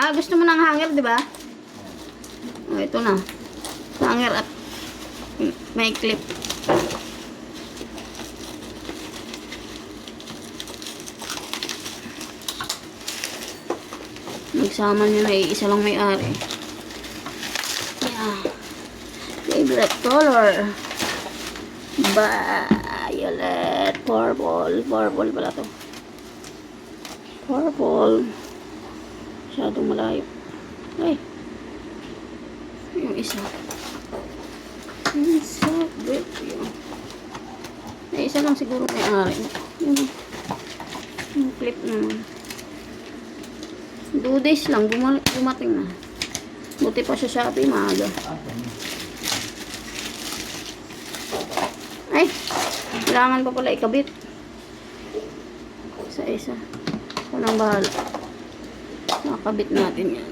Ah, gusto mo ng hanger, di ba? Oh, ito na. Hanger at may clip. Nagsama nyo na isa lang may-ari. Yeah. Favorite color. Violet. Purple. Purple pala to. Purple. Masyadong malayo. Ay. Yung isa. Yung isa. Yun. May isa lang siguro may-ari. Yung clip naman. 2 days lang, dumating na. Buti pa sa Shopee, maaga. Ay, kailangan pa pala ikabit. Isa-isa. Walang bahala. Nakakabit natin yan.